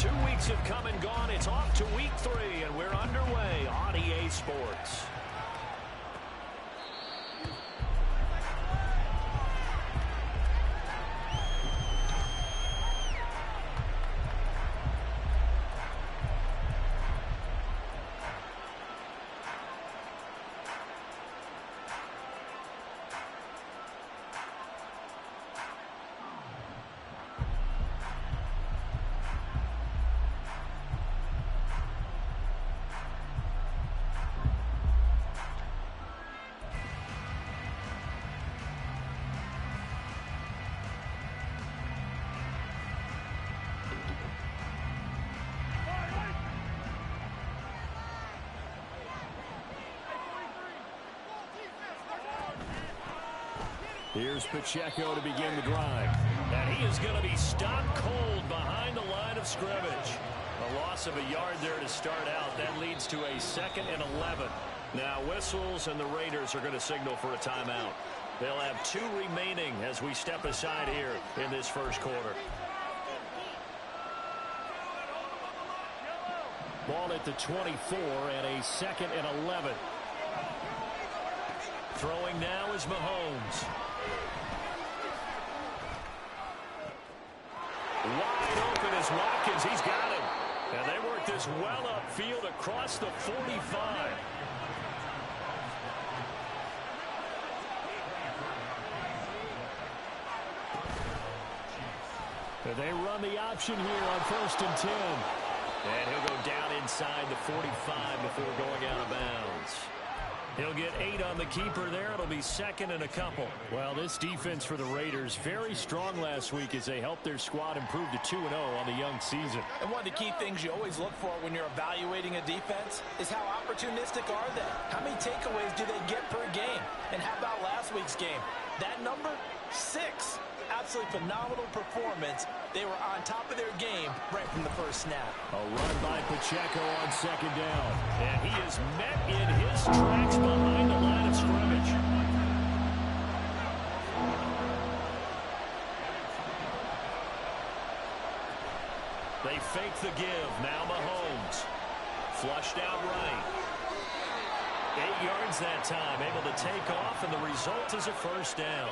2 weeks have come and gone. It's off to week 3, and we're underway on EA Sports. Here's Pacheco to begin the drive. And he is going to be stopped cold behind the line of scrimmage. A loss of a yard there to start out. That leads to a 2nd and 11. Now whistles and the Raiders are going to signal for a timeout. They'll have 2 remaining as we step aside here in this first quarter. Ball at the 24 and a 2nd and 11. Throwing now is Mahomes. Wide open is Watkins. He's got him. And they work this well upfield across the 45. And they run the option here on 1st and 10. And he'll go down inside the 45 before going out of bounds. He'll get 8 on the keeper there. It'll be 2nd and a couple. Well, this defense for the Raiders, very strong last week as they helped their squad improve to 2-0 on the young season. And one of the key things you always look for when you're evaluating a defense is how opportunistic are they? How many takeaways do they get per game? And how about last week's game? That number? 6. Absolutely phenomenal performance. They were on top of their game right from the first snap. A run by Pacheco on 2nd down. And he is met in his tracks behind the line of scrimmage. They fake the give. Now Mahomes. Flushed out right. 8 yards that time. Able to take off, and the result is a 1st down.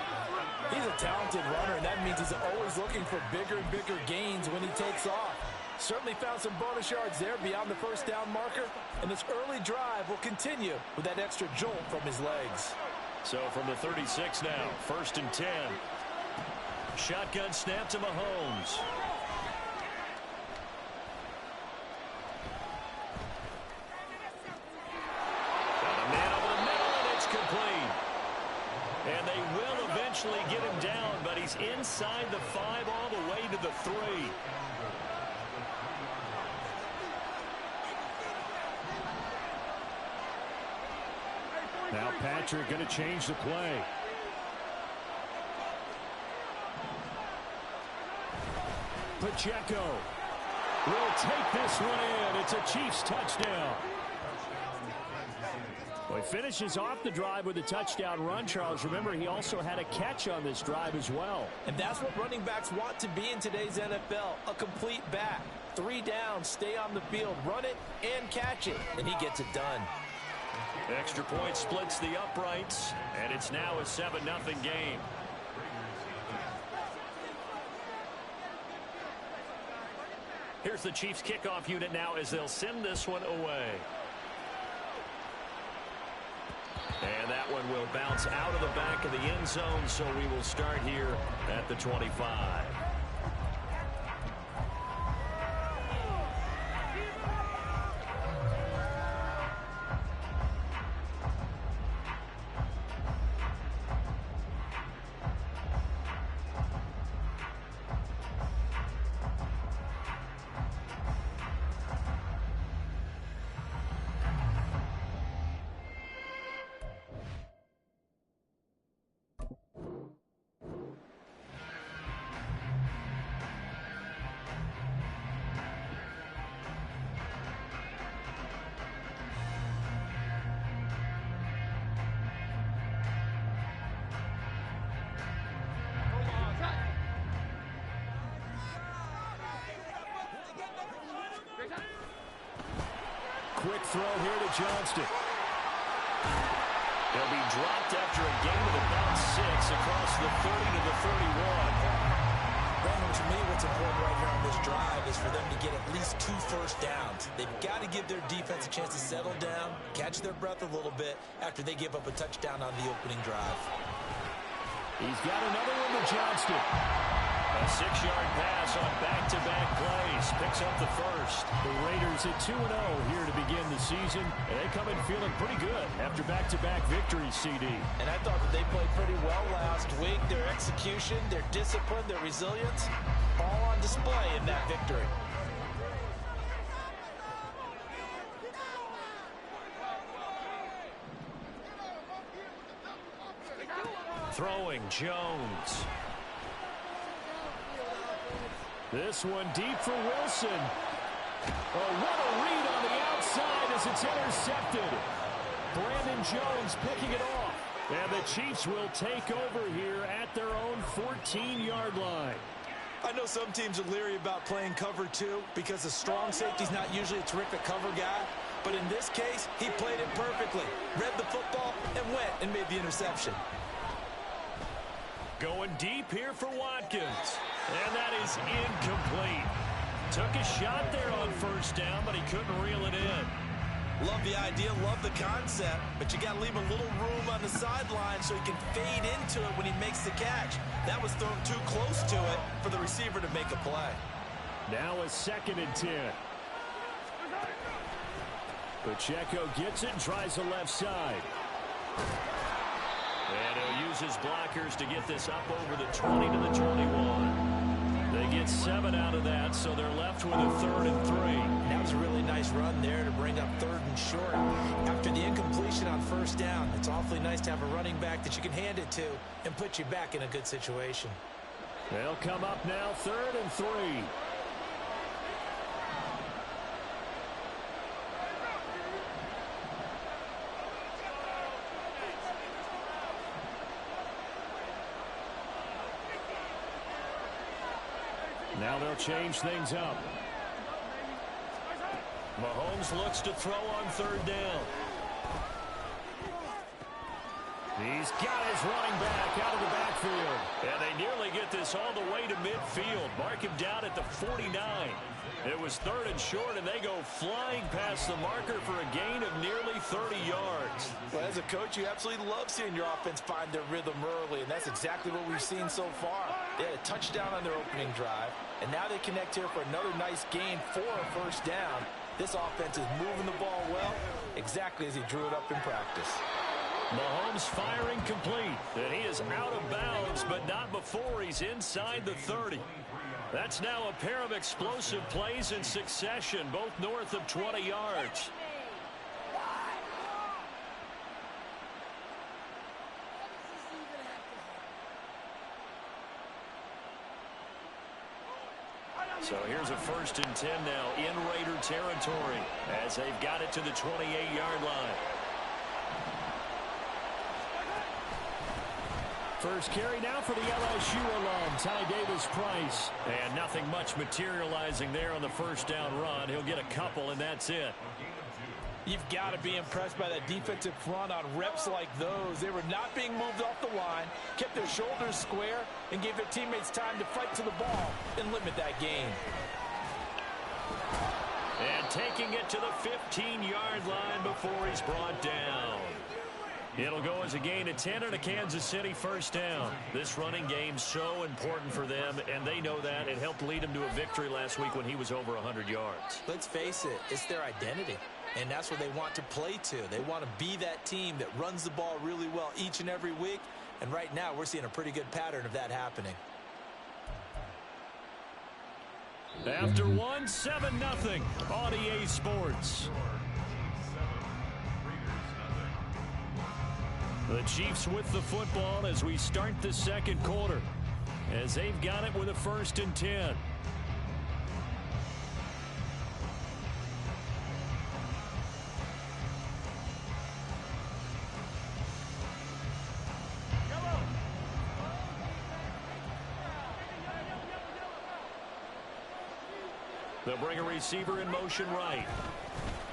He's a talented runner, and that means he's always looking for bigger and bigger gains when he takes off. Certainly found some bonus yards there beyond the 1st down marker, and this early drive will continue with that extra jolt from his legs. So from the 36 now, 1st and 10. Shotgun snap to Mahomes. And they will eventually get him down, but he's inside the 5 all the way to the 3. Now Patrick going to change the play. Pacheco will take this one in. It's a Chiefs touchdown. Well, he finishes off the drive with a touchdown run, Charles. Remember, he also had a catch on this drive as well. And that's what running backs want to be in today's NFL, a complete back. 3 down, stay on the field, run it, and catch it, and he gets it done. Extra point splits the uprights, and it's now a 7-0 game. Here's the Chiefs kickoff unit now as they'll send this one away. And that one will bounce out of the back of the end zone, so we will start here at the 25. quick throw here to Johnston. He'll be dropped after a gain of about 6 across the 30 to the 31. Brandon, to me, what's important right here on this drive is for them to get at least 2 first downs. They've got to give their defense a chance to settle down, catch their breath a little bit after they give up a touchdown on the opening drive. He's got another one to Johnston. A 6-yard pass on back-to-back plays. Picks up the first. The Raiders at 2-0 here to begin the season. And they come in feeling pretty good after back-to-back victories, CD. And I thought that they played pretty well last week. Their execution, their discipline, their resilience, all on display in that victory. Throwing Jones. This one deep for Wilson. Oh, what a read on the outside as it's intercepted. Brandon Jones picking it off. And the Chiefs will take over here at their own 14-yard line. I know some teams are leery about playing cover 2 because a strong safety's not usually a terrific cover guy. But in this case, he played it perfectly. Read the football and went and made the interception. Going deep here for Watkins. And that is incomplete. Took a shot there on first down, but he couldn't reel it in. Love the idea, love the concept, but you got to leave a little room on the sideline so he can fade into it when he makes the catch. That was thrown too close to it for the receiver to make a play. Now a 2nd and 10. Pacheco gets it and tries the left side. And he'll use his blockers to get this up over the 20 to the 21. They get 7 out of that, so they're left with a 3rd and 3. That was a really nice run there to bring up 3rd and short. After the incompletion on first down, it's awfully nice to have a running back that you can hand it to and put you back in a good situation. They'll come up now 3rd and 3. Now they'll change things up. Mahomes looks to throw on 3rd down. He's got his running back out of the backfield. And they nearly get this all the way to midfield. Mark him down at the 49. It was 3rd and short, and they go flying past the marker for a gain of nearly 30 yards. Well, as a coach, you absolutely love seeing your offense find their rhythm early, and that's exactly what we've seen so far. They had a touchdown on their opening drive, and now they connect here for another nice gain for a first down. This offense is moving the ball well, exactly as he drew it up in practice. Mahomes firing complete, and he is out of bounds, but not before he's inside the 30. That's now a pair of explosive plays in succession, both north of 20 yards. So here's a 1st and 10 now in Raider territory as they've got it to the 28-yard line. First carry now for the LSU alum, Ty Davis-Price. And nothing much materializing there on the first down run. He'll get a couple, and that's it. You've got to be impressed by that defensive front on reps like those. They were not being moved off the line, kept their shoulders square, and gave their teammates time to fight to the ball and limit that gain. And taking it to the 15-yard line before he's brought down. It'll go as a gain of 10 and a Kansas City first down. This running game so important for them, and they know that. It helped lead them to a victory last week when he was over 100 yards. Let's face it, it's their identity, and that's what they want to play to. They want to be that team that runs the ball really well each and every week, and right now we're seeing a pretty good pattern of that happening. After 7-0 on EA Sports. The Chiefs with the football as we start the second quarter, as they've got it with a 1st and 10. They'll bring a receiver in motion right.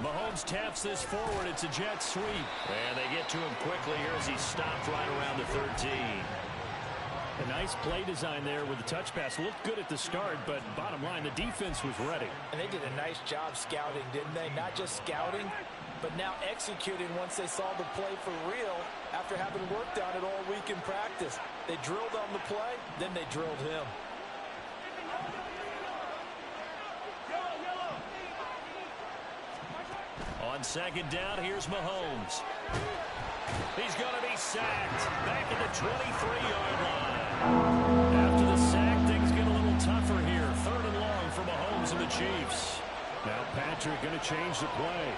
Mahomes taps this forward. It's a jet sweep. And they get to him quickly here as he stopped right around the 13. A nice play design there with the touch pass. Looked good at the start, but bottom line, the defense was ready. And they did a nice job scouting, didn't they? Not just scouting, but now executing once they saw the play for real after having worked on it all week in practice. They drilled on the play, then they drilled him. On second down, here's Mahomes. He's going to be sacked back at the 23-yard line. After the sack, things get a little tougher here. 3rd and long for Mahomes and the Chiefs. Now Patrick going to change the play.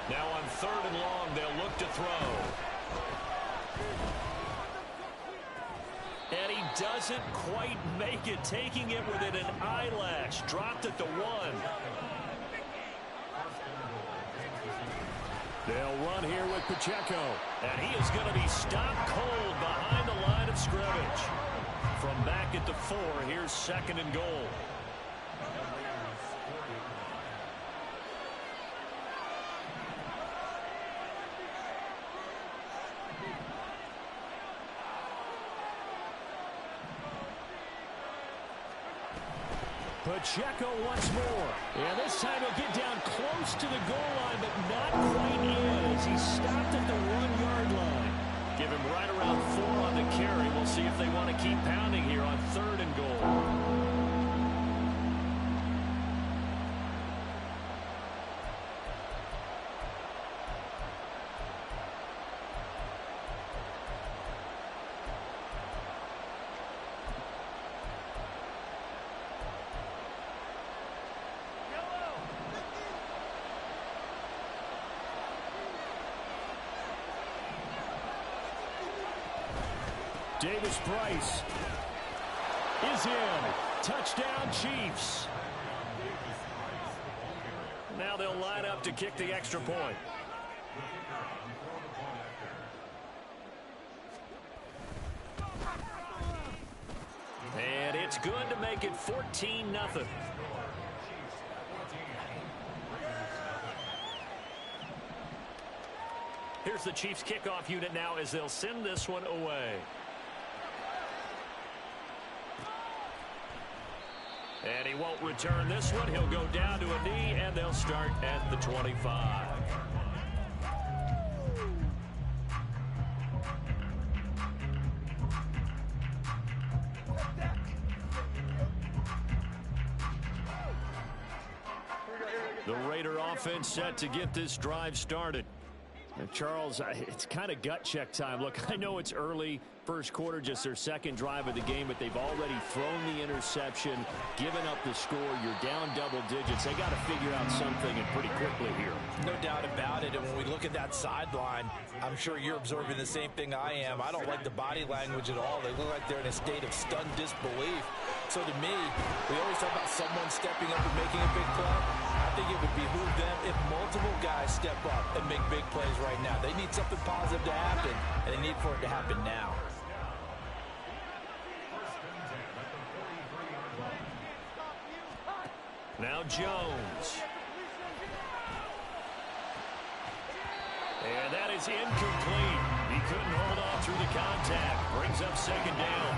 Now on 3rd and long, they'll look to throw. And he doesn't quite make it, taking it within an eyelash. Dropped at the 1. They'll run here with Pacheco. And he is going to be stopped cold behind the line of scrimmage. From back at the 4, here's 2nd and goal. Pacheco once more. And this time he'll get down close to the goal line, but not quite in as he stopped at the 1-yard line. Give him right around 4 on the carry. We'll see if they want to keep pounding here on 3rd and goal. Davis-Price is in. Touchdown, Chiefs. Now they'll line up to kick the extra point. And it's good to make it 14-0. Here's the Chiefs kickoff unit now as they'll send this one away. And he won't return this one. He'll go down to a knee, and they'll start at the 25. The Raider offense set to get this drive started. And Charles, it's kind of gut check time. Look, I know it's early, first quarter, just their 2nd drive of the game, but they've already thrown the interception, given up the score. You're down double digits. They got to figure out something, and pretty quickly here. No doubt about it. And when we look at that sideline, I'm sure you're observing the same thing I am. I don't like the body language at all. They look like they're in a state of stunned disbelief. So to me, we always talk about someone stepping up and making a big play. I think it would behoove them if multiple guys step up and make big plays right now. They need something positive to happen, and they need for it to happen now. Now Jones. And that is incomplete. He couldn't hold on through the contact. Brings up 2nd down.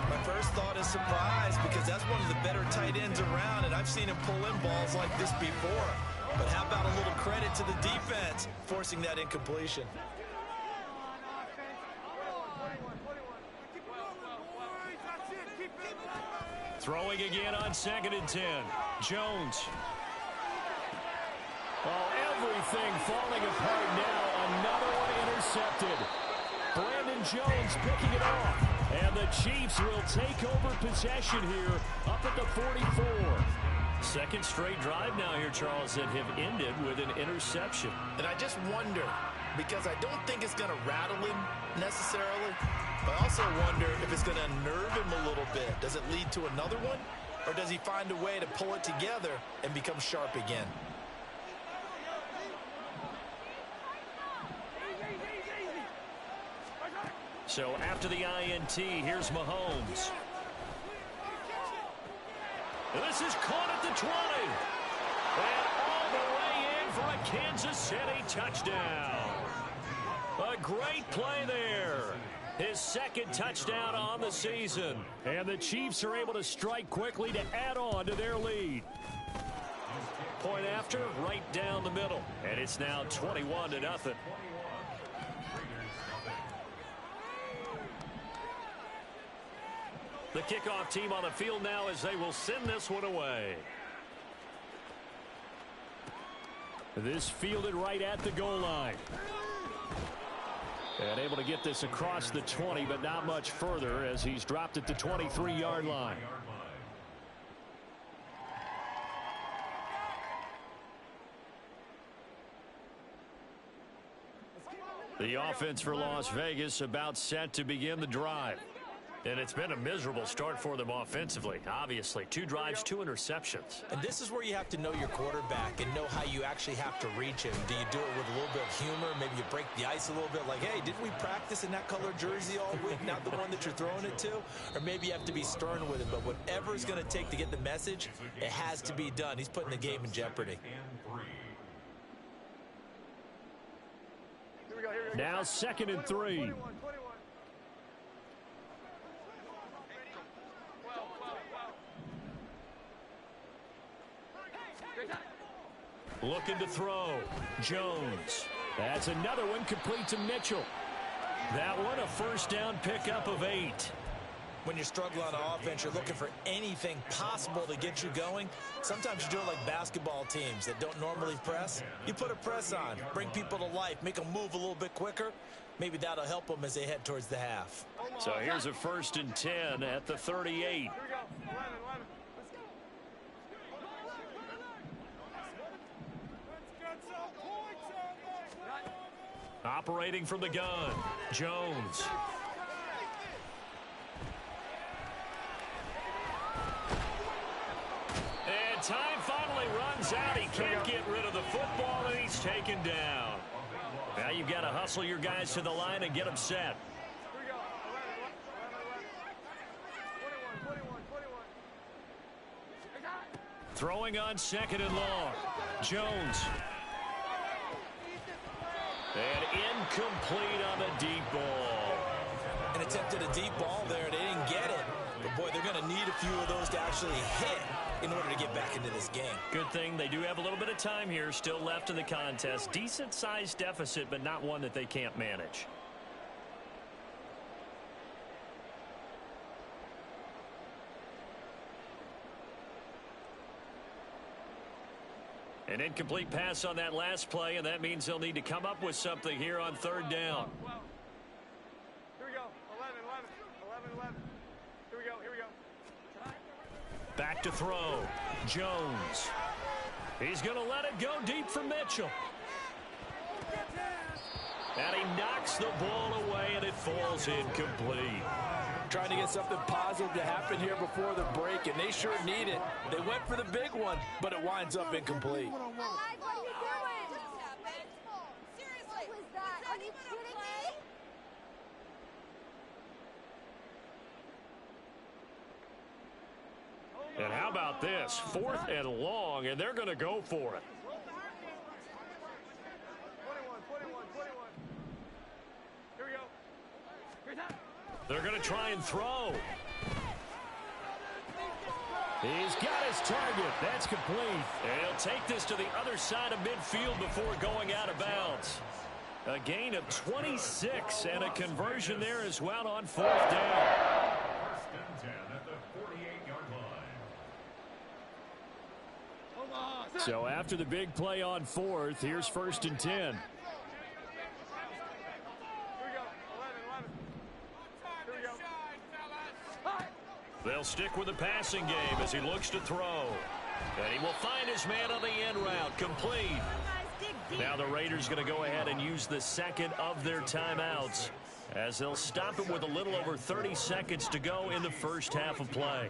My first thought is surprise, because that's one of the better tight ends around, and I've seen him pull in balls like this before. But how about a little credit to the defense forcing that incompletion? Throwing again on 2nd and 10. Jones. Oh, everything falling apart now. Another one intercepted. Brandon Jones picking it off. And the Chiefs will take over possession here up at the 44. 2nd straight drive now here, Charles, that have ended with an interception. And I just wonder, because I don't think it's going to rattle him necessarily, but I also wonder if it's going to unnerve him a little bit. Does it lead to another one? Or does he find a way to pull it together and become sharp again? So after the INT, here's Mahomes. This is caught at the 20. And all the way in for a Kansas City touchdown. A great play there. His second touchdown on the season. And the Chiefs are able to strike quickly to add on to their lead. Point after, right down the middle. And it's now 21-0. The kickoff team on the field now as they will send this one away. This fielded right at the goal line. And able to get this across the 20, but not much further as he's dropped at the 23-yard line. The offense for Las Vegas about set to begin the drive. And it's been a miserable start for them offensively. Obviously, 2 drives, 2 interceptions. And this is where you have to know your quarterback and know how you actually have to reach him. Do you do it with a little bit of humor? Maybe you break the ice a little bit like, hey, didn't we practice in that color jersey all week, not the one that you're throwing it to? Or maybe you have to be stern with him. But whatever it's going to take to get the message, it has to be done. He's putting the game in jeopardy. Now 2nd and 3. Looking to throw. Jones. That's another one complete to Mitchell. That one a first down pickup of 8. When you're struggling on offense, you're looking for anything possible to get you going. Sometimes you do it like basketball teams that don't normally press. You put a press on, bring people to life, make them move a little bit quicker. Maybe that'll help them as they head towards the half. So here's a 1st and 10 at the 38. Operating from the gun, Jones. And time finally runs out. He can't get rid of the football, and he's taken down. Now you've got to hustle your guys to the line and get them set. Throwing on 2nd and long. Jones. And incomplete on the deep ball. An attempt at a deep ball there. They didn't get it. But, boy, they're going to need a few of those to actually hit in order to get back into this game. Good thing they do have a little bit of time here still left in the contest. Decent-sized deficit, but not one that they can't manage. An incomplete pass on that last play, and that means they'll need to come up with something here on 3rd down. Here we go. 11. Here we go. Back to throw. Jones. He's going to let it go deep for Mitchell. And he knocks the ball away, and it falls incomplete. Trying to get something positive to happen here before the break, and they sure need it. They went for the big one, but it winds up incomplete. What are you doing? Seriously, what was that? Are you kidding me? And how about this? 4th and long, and they're going to go for it. 21. Here we go. They're going to try and throw. He's got his target. That's complete. And he'll take this to the other side of midfield before going out of bounds. A gain of 26 and a conversion there as well on 4th down. So after the big play on 4th, here's 1st and 10. Here we go. They'll stick with the passing game as he looks to throw. And he will find his man on the end route. Complete. Now the Raiders going to go ahead and use the 2nd of their timeouts as they'll stop it with a little over 30 seconds to go in the first half of play.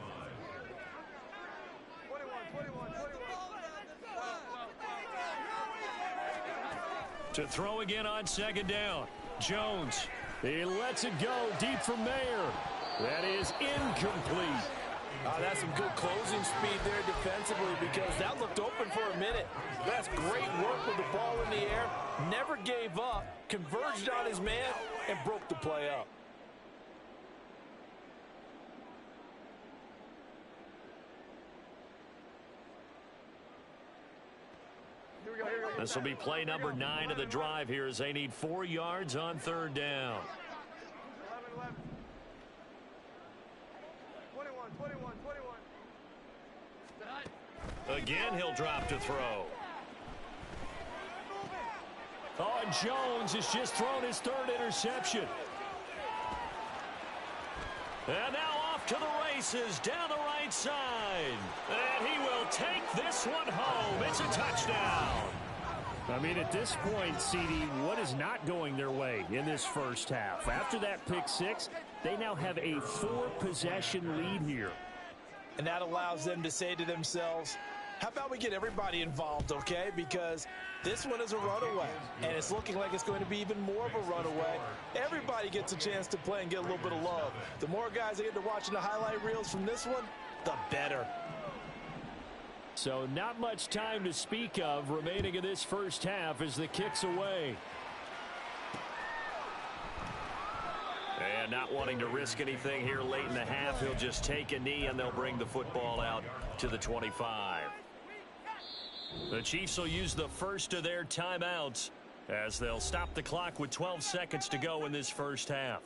To throw again on 2nd down. Jones. He lets it go deep for Mayer. That is incomplete. That's some good closing speed there defensively because that looked open for a minute. That's great work with the ball in the air. Never gave up, converged on his man, and broke the play up. This will be play number 9 of the drive here as they need 4 yards on third down. 11, 21. Again, he'll drop to throw. Oh, and Jones has just thrown his 3rd interception. And now off to the races down the right side. And he will take this one home. It's a touchdown. I mean, at this point, CD, what is not going their way in this first half? After that pick 6, they now have a 4-possession lead here. And that allows them to say to themselves, how about we get everybody involved, okay? Because this one is a runaway, and it's looking like it's going to be even more of a runaway. Everybody gets a chance to play and get a little bit of love. The more guys that get to watching the highlight reels from this one, the better. So not much time to speak of remaining in this first half as the kick's away. And not wanting to risk anything here late in the half, he'll just take a knee and they'll bring the football out to the 25. The Chiefs will use the first of their timeouts as they'll stop the clock with 12 seconds to go in this first half.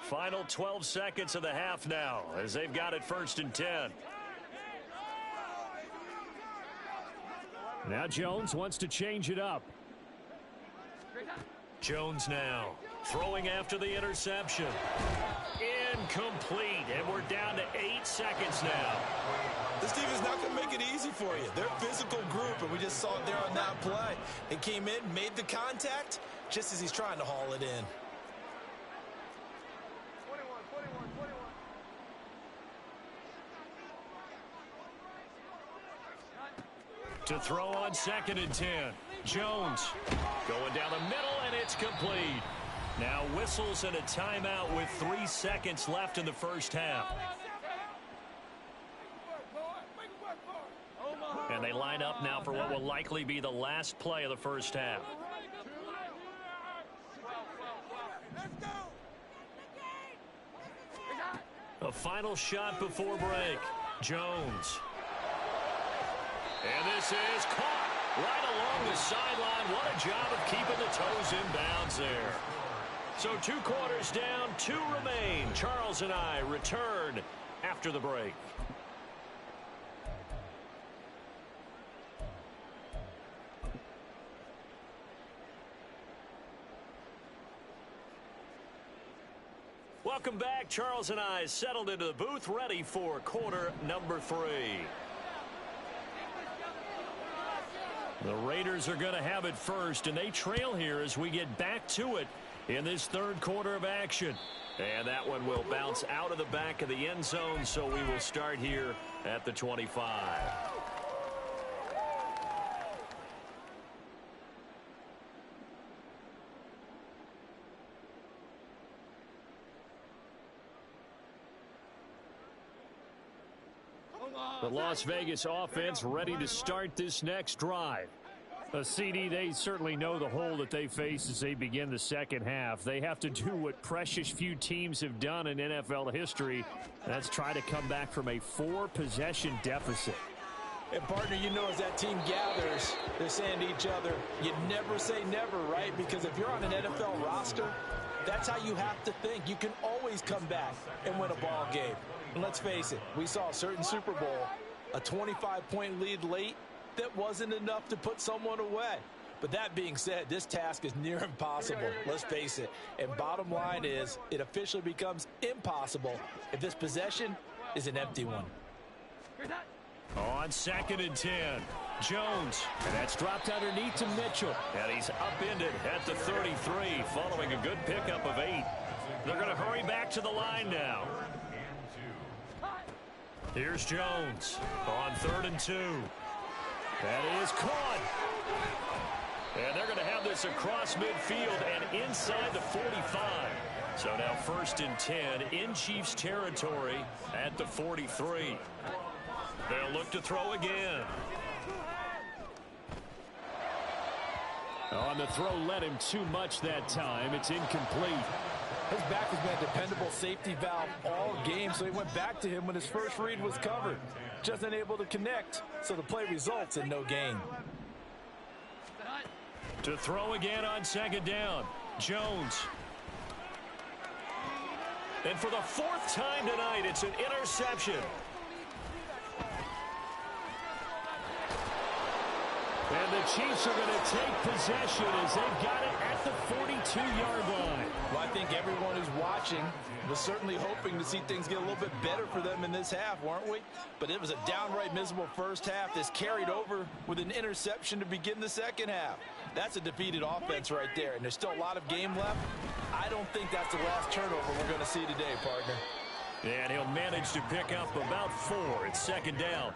Final 12 seconds of the half now as they've got it 1st and 10. Now Jones wants to change it up. Jones now throwing after the interception. Incomplete, and we're down to 8 seconds now. This team is not going to make it easy for you. They're a physical group, and we just saw it there on that play. It came in, made the contact, just as he's trying to haul it in. 21. To throw on 2nd and 10. Jones going down the middle, and it's complete. Now whistles and a timeout with 3 seconds left in the first half. And they line up now for what will likely be the last play of the first half. A final shot before break. Jones. And this is caught right along the sideline. What a job of keeping the toes in bounds there. So 2 quarters down, 2 remain. Charles and I return after the break. Welcome back. Charles and I settled into the booth, ready for quarter number 3. The Raiders are going to have it first, and they trail here as we get back to it in this 3rd quarter of action. And that one will bounce out of the back of the end zone, so we will start here at the 25. The Las Vegas offense ready to start this next drive. CD, they certainly know the hole that they face as they begin the second half. They have to do what precious few teams have done in NFL history. That's try to come back from a 4-possession deficit. And, partner, you know as that team gathers, they're saying to each other, you never say never, right? Because if you're on an NFL roster, that's how you have to think. You can always come back and win a ball game. And let's face it, we saw a certain Super Bowl, a 25-point lead late, that wasn't enough to put someone away. But that being said, this task is near impossible. Let's face it. And bottom line is, it officially becomes impossible if this possession is an empty one. On 2nd and 10, Jones. And that's dropped underneath to Mitchell. And he's upended at the 33 following a good pickup of 8. They're going to hurry back to the line now. Here's Jones on 3rd and 2. That is caught. And they're going to have this across midfield and inside the 45. So now 1st and 10 in Chiefs territory at the 43. They'll look to throw again. On the throw, led him too much that time. It's incomplete. His back has been a dependable safety valve all game, so he went back to him when his first read was covered. Just unable to connect, so the play results in no gain. To throw again on 2nd down. Jones. And for the 4th time tonight, it's an interception. And the Chiefs are going to take possession as they've got it at the 42-yard line. Well, I think everyone who's watching was certainly hoping to see things get a little bit better for them in this half, weren't we? But it was a downright miserable first half that's carried over with an interception to begin the second half. That's a defeated offense right there, and there's still a lot of game left. I don't think that's the last turnover we're going to see today, partner. And he'll manage to pick up about 4. It's 2nd down.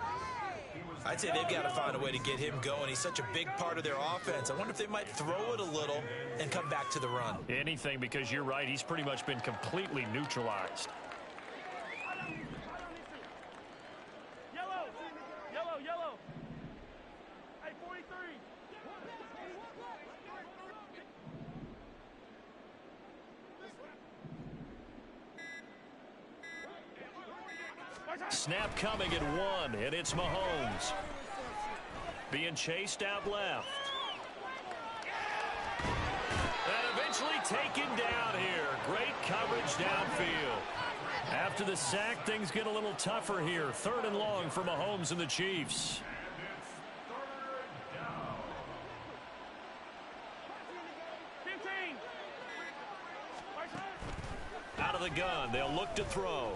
I'd say they've got to find a way to get him going. He's such a big part of their offense. I wonder if they might throw it a little and come back to the run. Anything, because you're right. He's pretty much been completely neutralized. Yellow. Yellow, yellow. Hey, 43. Snap coming at 1, and it's Mahomes. Being chased out left. And eventually taken down here. Great coverage downfield. After the sack, things get a little tougher here. 3rd and long for Mahomes and the Chiefs. Out of the gun, they'll look to throw.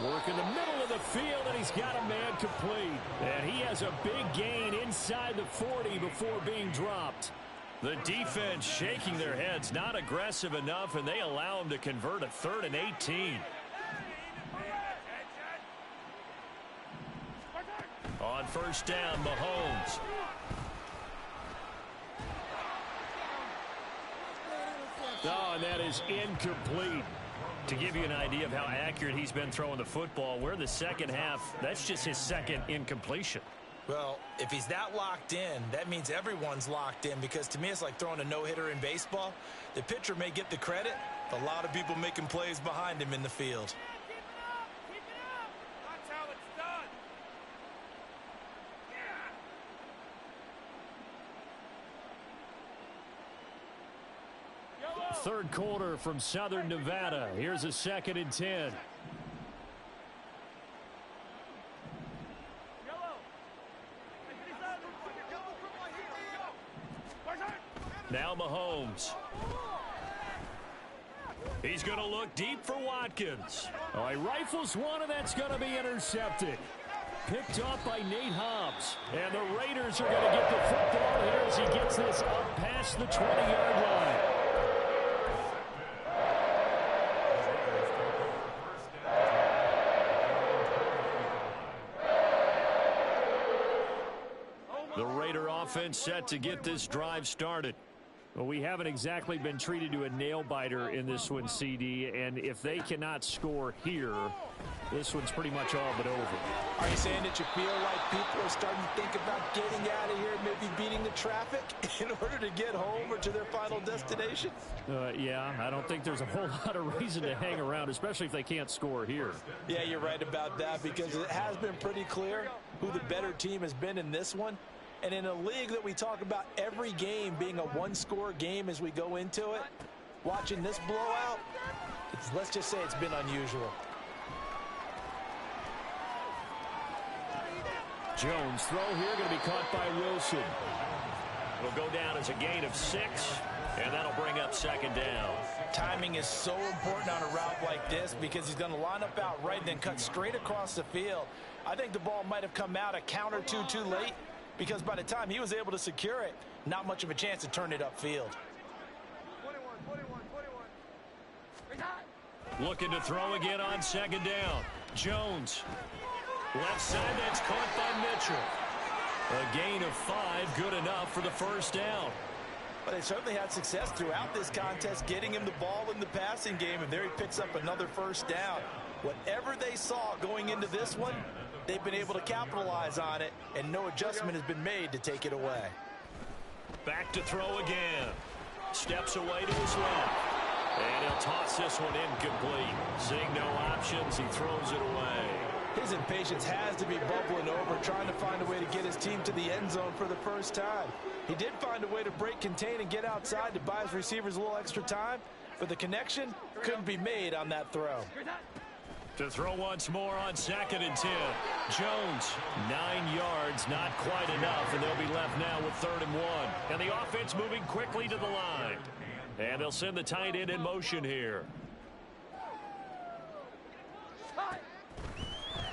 Work in the middle of the field, and he's got a man complete. And he has a big gain inside the 40 before being dropped. The defense shaking their heads, not aggressive enough, and they allow him to convert a 3rd and 18. On 1st down, Mahomes. Oh, and that is incomplete. To give you an idea of how accurate he's been throwing the football, we're in the second half. That's just his 2nd incompletion. Well, if he's that locked in, that means everyone's locked in, because to me it's like throwing a no-hitter in baseball. The pitcher may get the credit, a lot of people making plays behind him in the field. That's how it's done. Third quarter from Southern Nevada. Here's a 2nd and 10. Now Mahomes. He's going to look deep for Watkins. Oh, he rifles one, and that's going to be intercepted. Picked off by Nate Hobbs. And the Raiders are going to get the football here as he gets this up past the 20-yard line. The Raider offense set to get this drive started. Well, we haven't exactly been treated to a nail-biter in this one, CD, and if they cannot score here, this one's pretty much all but over. Are you saying that you feel like people are starting to think about getting out of here, maybe beating the traffic in order to get home or to their final destination? Yeah, I don't think there's a whole lot of reason to hang around, especially if they can't score here. Yeah, you're right about that, because it has been pretty clear who the better team has been in this one. And in a league that we talk about every game being a one-score game as we go into it, watching this blowout, let's just say it's been unusual. Jones throw here going to be caught by Wilson. It'll go down as a gain of 6, and that'll bring up 2nd down. Timing is so important on a route like this, because he's going to line up out right and then cut straight across the field. I think the ball might have come out a count or two too late, because by the time he was able to secure it, not much of a chance to turn it upfield. 21. Looking to throw again on 2nd down. Jones. Left side, that's caught by Mitchell. A gain of 5, good enough for the first down. But they certainly had success throughout this contest, getting him the ball in the passing game, and there he picks up another first down. Whatever they saw going into this one, they've been able to capitalize on it, and no adjustment has been made to take it away. Back to throw again. Steps away to his left. And he'll toss this one incomplete. Seeing no options, he throws it away. His impatience has to be bubbling over, trying to find a way to get his team to the end zone for the first time. He did find a way to break contain and get outside to buy his receivers a little extra time, but the connection couldn't be made on that throw. To throw once more on 2nd and 10. Jones, 9 yards, not quite enough, and they'll be left now with 3rd and 1. And the offense moving quickly to the line. And they'll send the tight end in motion here.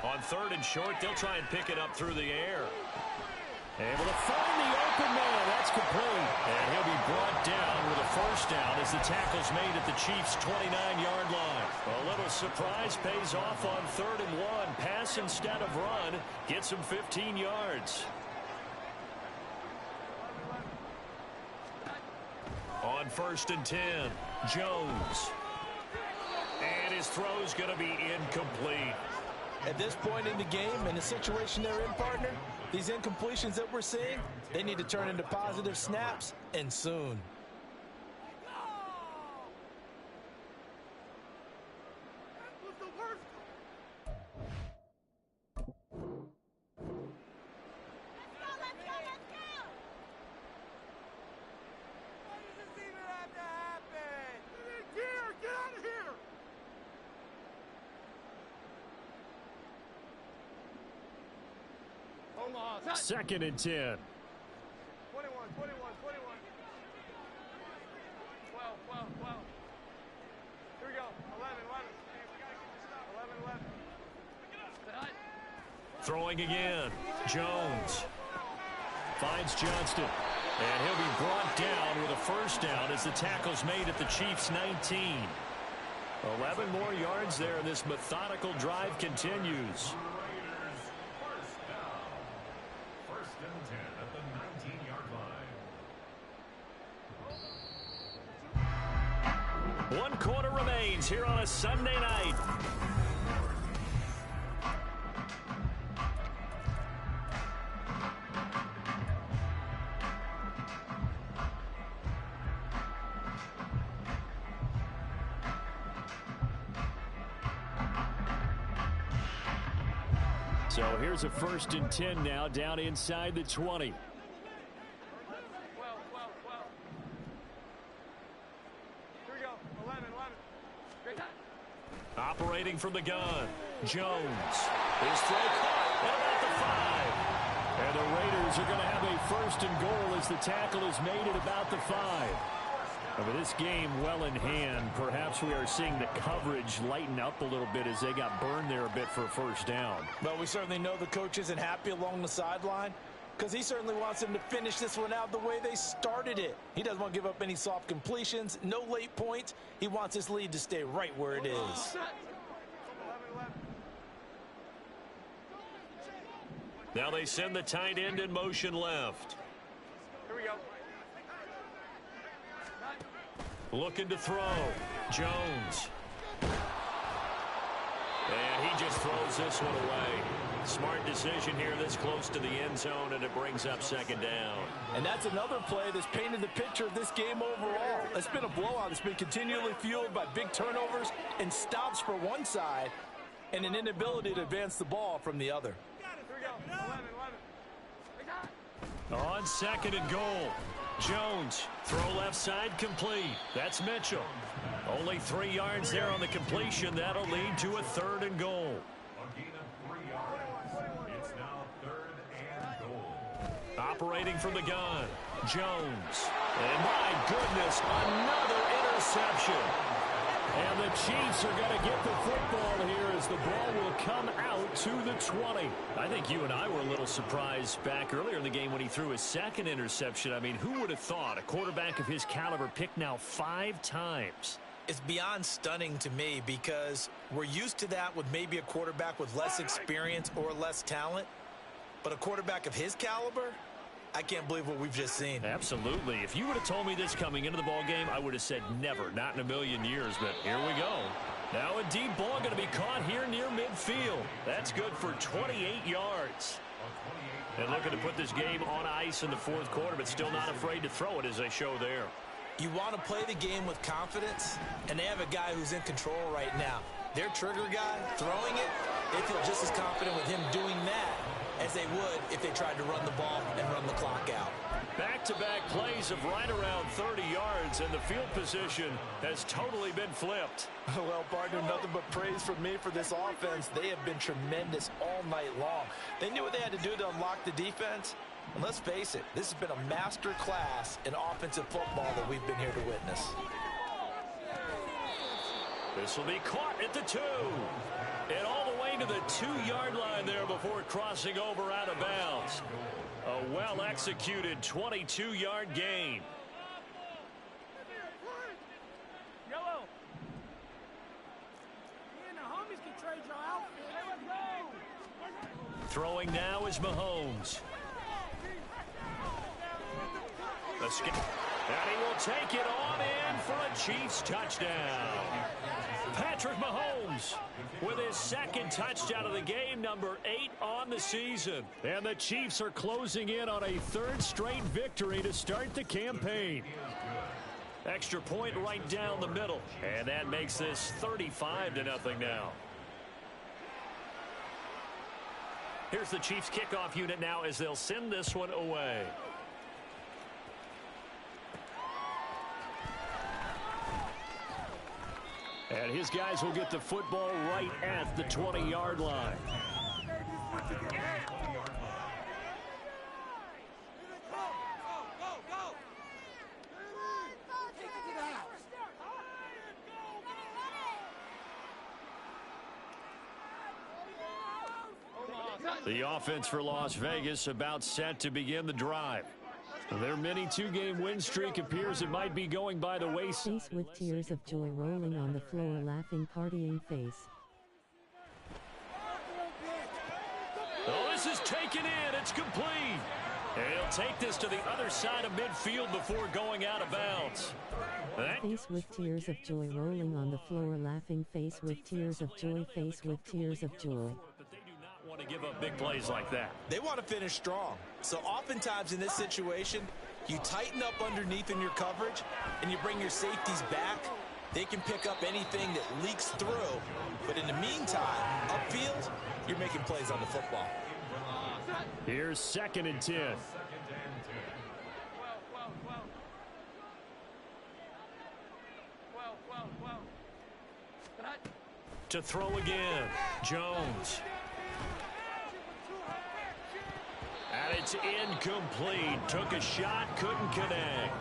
On 3rd and short, they'll try and pick it up through the air. Able to find the open man. That's complete. And he'll be brought down with a first down as the tackle's made at the Chiefs' 29-yard line. A little surprise pays off on 3rd and 1. Pass instead of run. Gets him 15 yards. On 1st and 10, Jones. And his throw's going to be incomplete. At this point in the game, in the situation they're in, partner, these incompletions that we're seeing, they need to turn into positive snaps, and soon. Second and 10. 21, 21, 12, 12. Here we go. 11. We gotta get this up. 11. Throwing again. Jones. Finds Johnston. And he'll be brought down with a first down as the tackle's made at the Chiefs' 19. 11 more yards there, and this methodical drive continues. One quarter remains here on a Sunday night. So here's a 1st and 10 now, down inside the 20. Operating from the gun, Jones. His throw caught at about the 5. And the Raiders are going to have a 1st and goal as the tackle is made at about the 5. Over this game well in hand, perhaps we are seeing the coverage lighten up a little bit as they got burned there a bit for a first down. But we certainly know the coach isn't happy along the sideline, because he certainly wants them to finish this one out the way they started it. He doesn't want to give up any soft completions, no late points. He wants his lead to stay right where it is. Now they send the tight end in motion left. Here we go. Looking to throw. Jones. And he just throws this one away. Smart decision here this close to the end zone, and it brings up 2nd down. And that's another play that's painted the picture of this game overall. It's been a blowout. It's been continually fueled by big turnovers and stops for one side and an inability to advance the ball from the other. Here we go. 11. On 2nd and goal. Jones, throw left side complete. That's Mitchell. Only 3 yards there on the completion. That'll lead to a 3rd and goal. Operating from the gun, Jones. And my goodness, another interception. And the Chiefs are going to get the football here as the ball will come out to the 20. I think you and I were a little surprised back earlier in the game when he threw his 2nd interception. I mean, who would have thought a quarterback of his caliber picked now 5 times It's beyond stunning to me because we're used to that with maybe a quarterback with less experience or less talent. But a quarterback of his caliber, I can't believe what we've just seen. Absolutely. If you would have told me this coming into the ball game, I would have said never, not in a million years. But here we go. Now a deep ball going to be caught here near midfield. That's good for 28 yards. And looking to put this game on ice in the fourth quarter, but still not afraid to throw it as they show there. You want to play the game with confidence, and they have a guy who's in control right now. Their trigger guy, throwing it, they feel just as confident with him doing that as they would if they tried to run the ball and run the clock out. Back-to-back plays of right around 30 yards, and the field position has totally been flipped. Well, partner, nothing but praise from me for this offense. They have been tremendous all night long. They knew what they had to do to unlock the defense. And let's face it, this has been a master class in offensive football that we've been here to witness. This will be caught at the 2. And all the way to the 2-yard line there before crossing over out of bounds. A well-executed 22-yard gain. Yellow. Me and the homies can trade your outfit. Let's go. Throwing now is Mahomes. And he will take it on in for a Chiefs touchdown. Patrick Mahomes with his second touchdown of the game, number 8 on the season. And the Chiefs are closing in on a third straight victory to start the campaign. Extra point right down the middle. And that makes this 35-0 now. Here's the Chiefs kickoff unit now as they'll send this one away. And his guys will get the football right at the 20-yard line. The offense for Las Vegas about set to begin the drive. Their mini 2-game win streak appears it might be going by the wayside. Face with tears of joy rolling on the floor, laughing, partying face. Oh, this is taken in. It's complete. And he'll take this to the other side of midfield before going out of bounds. Face with tears of joy rolling on the floor, laughing, face with tears of joy, face with tears of joy. But they do not want to give up big plays like that. They want to finish strong. So oftentimes in this situation, you tighten up underneath in your coverage and you bring your safeties back. They can pick up anything that leaks through. But in the meantime, upfield, you're making plays on the football. Here's 2nd and 10. To throw again, Jones. And it's incomplete. Took a shot, couldn't connect.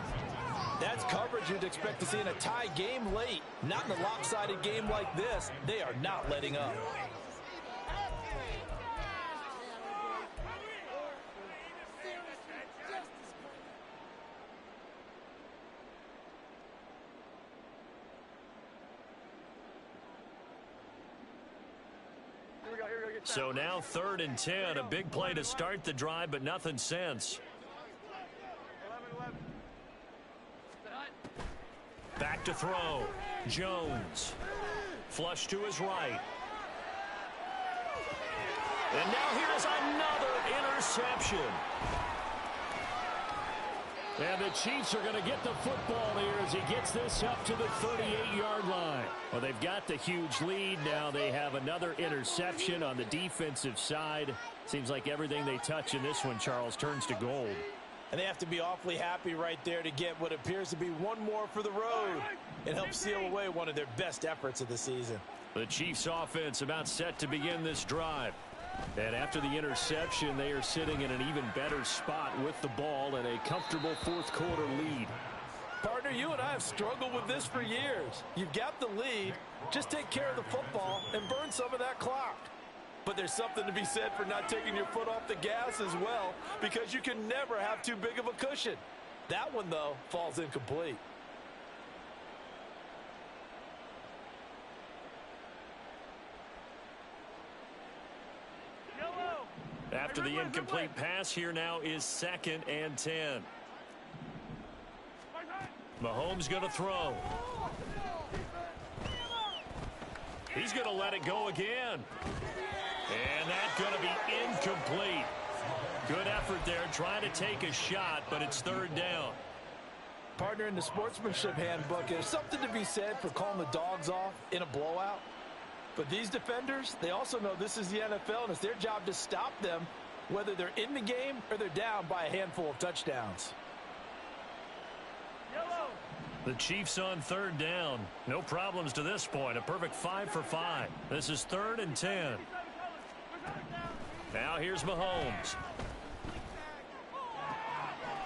That's coverage you'd expect to see in a tie game late. Not in a lopsided game like this. They are not letting up. So now 3rd and 10, a big play to start the drive, but nothing since. Back to throw. Jones. Flush to his right. And now here's another interception. And the Chiefs are going to get the football here as he gets this up to the 38-yard line. Well, they've got the huge lead. Now they have another interception on the defensive side. Seems like everything they touch in this one, Charles, turns to gold. And they have to be awfully happy right there to get what appears to be one more for the road. It helps seal away one of their best efforts of the season. The Chiefs offense about set to begin this drive. And after the interception, they are sitting in an even better spot with the ball and a comfortable fourth quarter lead. Partner, you and I have struggled with this for years. You've got the lead. Just take care of the football and burn some of that clock. But there's something to be said for not taking your foot off the gas as well, because you can never have too big of a cushion. That one, though, falls incomplete. After the incomplete pass, here now is 2nd and 10. Mahomes going to throw. He's going to let it go again. And that's going to be incomplete. Good effort there, trying to take a shot, but it's 3rd down. Partner, in the sportsmanship handbook, there's something to be said for calling the dogs off in a blowout. But these defenders, they also know this is the NFL, and it's their job to stop them, whether they're in the game or they're down by a handful of touchdowns. The Chiefs on 3rd down. No problems to this point. A perfect 5 for 5. This is 3rd and 10. Now here's Mahomes.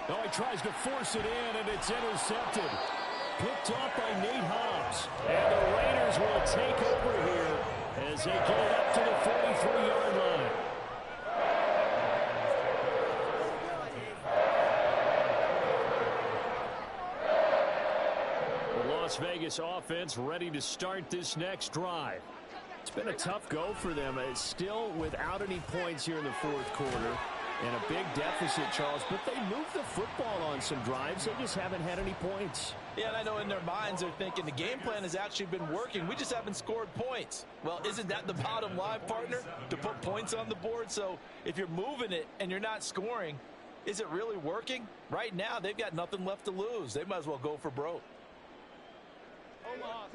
Oh, he tries to force it in, and it's intercepted. Picked off by Nate Hobbs. And the Raiders will take over here as they get it up to the 43-yard line. The Las Vegas offense ready to start this next drive. It's been a tough go for them. It's still without any points here in the 4th quarter. And a big deficit, Charles, but they moved the football on some drives. They just haven't had any points. Yeah, and I know in their minds they're thinking the game plan has actually been working. We just haven't scored points. Well, isn't that the bottom line, partner? To put points on the board? So if you're moving it and you're not scoring, is it really working? Right now, they've got nothing left to lose. They might as well go for broke. Omaha.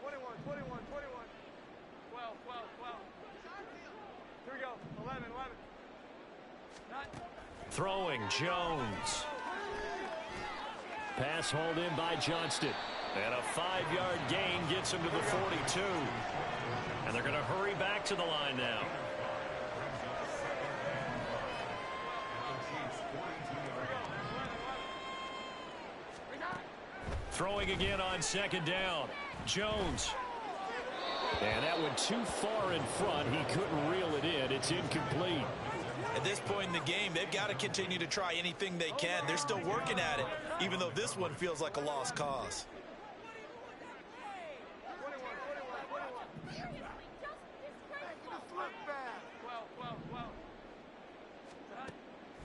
21, 21, 21. 12, 12, 12. Here we go. 11, 11. Throwing, Jones. Pass hauled in by Johnston. And a 5-yard gain gets him to the 42. And they're going to hurry back to the line now. Throwing again on 2nd down. Jones. And that went too far in front. He couldn't reel it in. It's incomplete. At this point in the game, they've got to continue to try anything they can. They're still working at it, even though this one feels like a lost cause.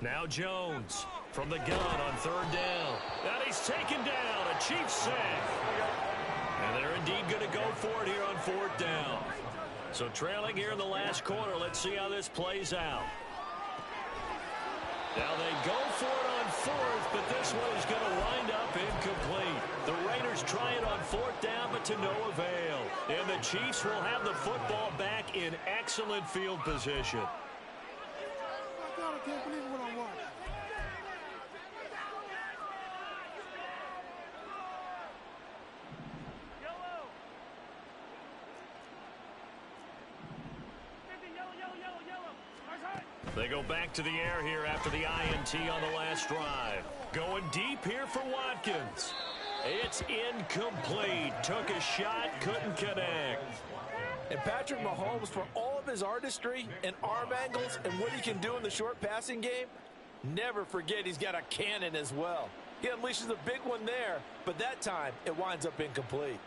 Now Jones from the gun on 3rd down. And he's taken down. A Chiefs sack. And they're indeed going to go for it here on 4th down. So trailing here in the last quarter. Let's see how this plays out. Now they go for it on 4th, but this one is going to wind up incomplete. The Raiders try it on 4th down, but to no avail. And the Chiefs will have the football back in excellent field position. I can't believe what I watched. They go back to the air here after the INT on the last drive. Going deep here for Watkins. It's incomplete. Took a shot, couldn't connect. And Patrick Mahomes, for all of his artistry and arm angles and what he can do in the short passing game, never forget he's got a cannon as well. He unleashes a big one there, but that time it winds up incomplete.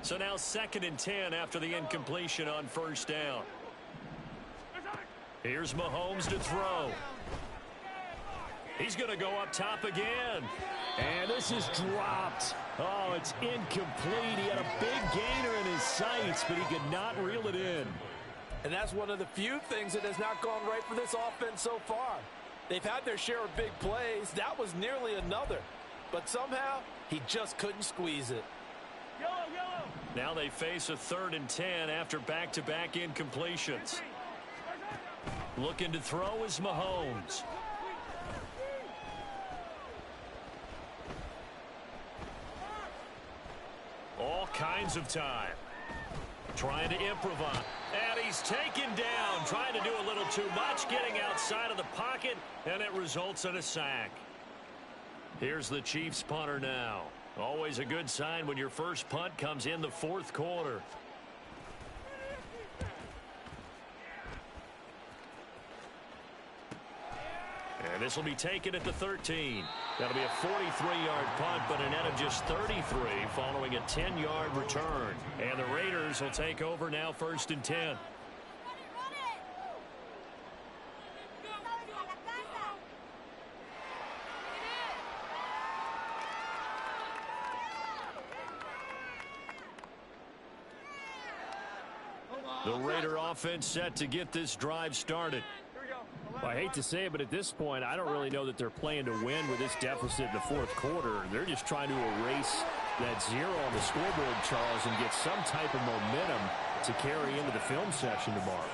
So now 2nd and 10 after the incompletion on 1st down. Here's Mahomes to throw. He's going to go up top again. And this is dropped. Oh, it's incomplete. He had a big gainer in his sights, but he could not reel it in. And that's one of the few things that has not gone right for this offense so far. They've had their share of big plays. That was nearly another. But somehow, he just couldn't squeeze it. Now they face a 3rd and 10 after back-to-back incompletions. Looking to throw is Mahomes. All kinds of time. Trying to improvise. And he's taken down. Trying to do a little too much. Getting outside of the pocket. And it results in a sack. Here's the Chiefs punter now. Always a good sign when your first punt comes in the 4th quarter. And this will be taken at the 13. That'll be a 43-yard punt, but a net of just 33 following a 10-yard return. And the Raiders will take over now, 1st and 10. The Raider offense set to get this drive started. Well, I hate to say it, but at this point, I don't really know that they're playing to win with this deficit in the 4th quarter. They're just trying to erase that 0 on the scoreboard, Charles, and get some type of momentum to carry into the film session tomorrow.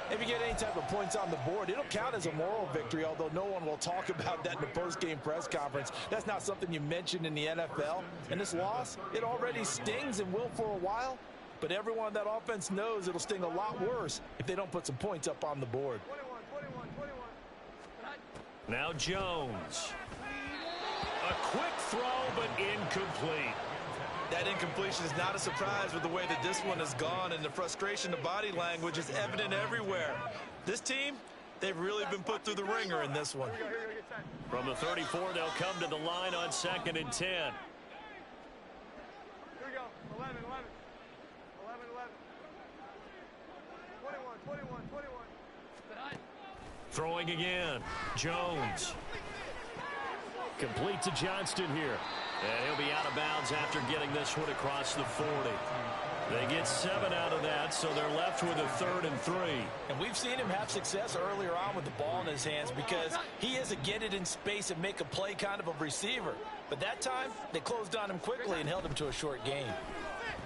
If you get any type of points on the board, it'll count as a moral victory, although no one will talk about that in the post-game press conference. That's not something you mentioned in the NFL. And this loss, it already stings and will for a while. But everyone on that offense knows it'll sting a lot worse if they don't put some points up on the board. 21. Now Jones. A quick throw, but incomplete. That incompletion is not a surprise with the way that this one has gone, and the frustration, the body language is evident everywhere. This team, they've really been put through the ringer in this one. From the 34, they'll come to the line on 2nd and 10. Here we go. 11. 21. Throwing again. Jones. Complete to Johnston here. And he'll be out of bounds after getting this one across the 40. They get 7 out of that, so they're left with a 3rd and 3. And we've seen him have success earlier on with the ball in his hands because he is a get it in space and make a play kind of a receiver. But that time, they closed on him quickly and held him to a short gain.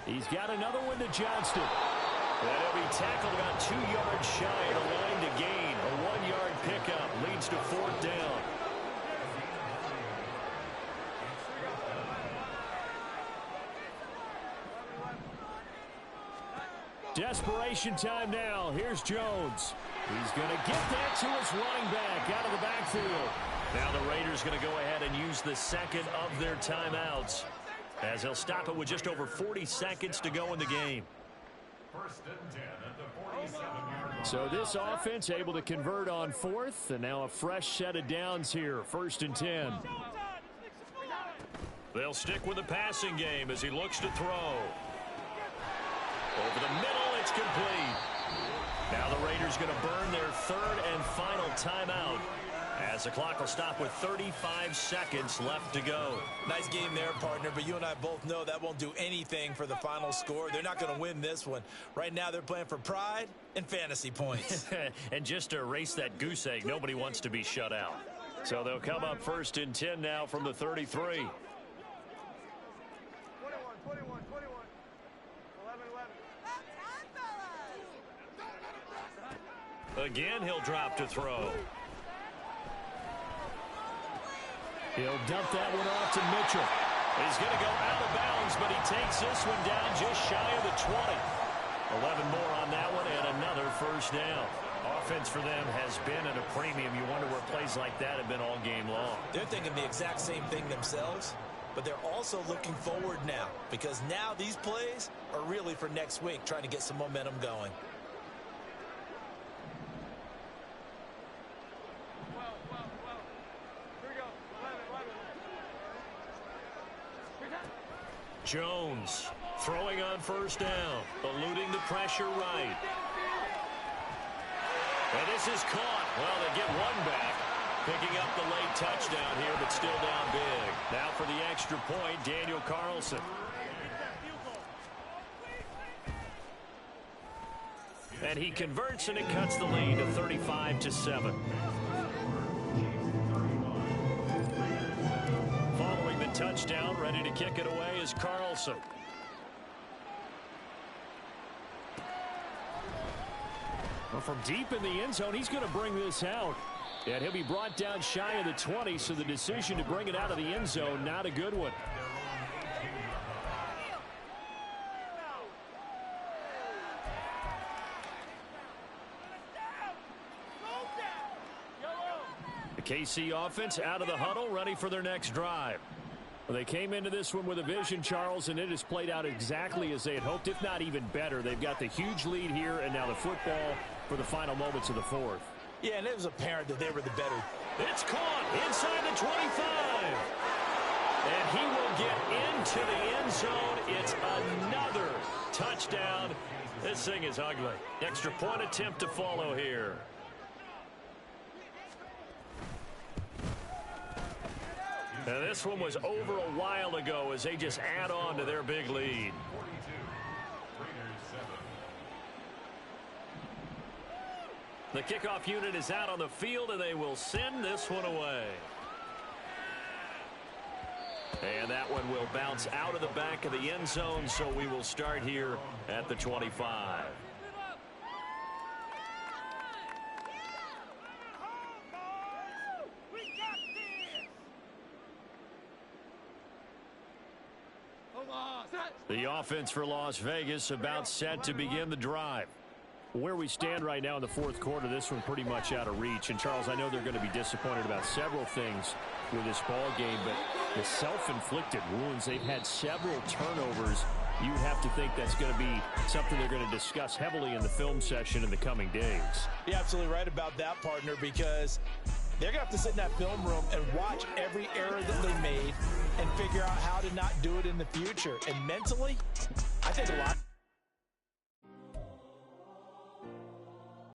He's got another one to Johnston. And he'll be tackled about 2 yards shy of the line to gain. A 1-yard pickup leads to 4th down. Desperation time now. Here's Jones. He's going to get that to his running back out of the backfield. Now the Raiders going to go ahead and use the second of their timeouts, as they'll stop it with just over 40 seconds to go in the game. 1st and 10 at the 47-yard. So this offense able to convert on 4th, and now a fresh set of downs here. 1st and 10. They'll stick with the passing game as he looks to throw. Over the middle, it's complete. Now the Raiders going to burn their 3rd and final timeout, as the clock will stop with 35 seconds left to go. Nice game there, partner, but you and I both know that won't do anything for the final score. They're not going to win this one. Right now, they're playing for pride and fantasy points. And just to erase that goose egg, nobody wants to be shut out. So they'll come up 1st and 10 now from the 33. 21. 11. Again, he'll drop to throw. He'll dump that one off to Mitchell. He's going to go out of bounds, but he takes this one down just shy of the 20. 11 more on that one and another 1st down. Offense for them has been at a premium. You wonder where plays like that have been all game long. They're thinking the exact same thing themselves, but they're also looking forward now, because now these plays are really for next week, trying to get some momentum going. Jones throwing on 1st down, eluding the pressure right. And this is caught. Well, they get one back, picking up the late touchdown here, but still down big. Now for the extra point, Daniel Carlson. And he converts, and it cuts the lead to 35-7. Following the touchdown, ready to kick it away is Carlson. Well, from deep in the end zone, he's going to bring this out. And he'll be brought down shy of the 20, so the decision to bring it out of the end zone, not a good one. The KC offense out of the huddle, ready for their next drive. Well, they came into this one with a vision, Charles, and it has played out exactly as they had hoped, if not even better. They've got the huge lead here, and now the football for the final moments of the 4th. Yeah, and it was apparent that they were the It's caught inside the 25. And he will get into the end zone. It's another touchdown. This thing is ugly. Extra point attempt to follow here. And this one was over a while ago as they just add on to their big lead. The kickoff unit is out on the field, and they will send this one away. And that one will bounce out of the back of the end zone, so we will start here at the 25. The offense for Las Vegas about set to begin the drive. Where we stand right now in the fourth quarter, this one pretty much out of reach. And, Charles, I know they're going to be disappointed about several things with this ball game, but the self-inflicted wounds, they've had several turnovers. You'd have to think that's going to be something they're going to discuss heavily in the film session in the coming days. You're absolutely right about that, partner, because they're going to have to sit in that film room and watch every error that they made and figure out how to not do it in the future. And mentally, I think a lot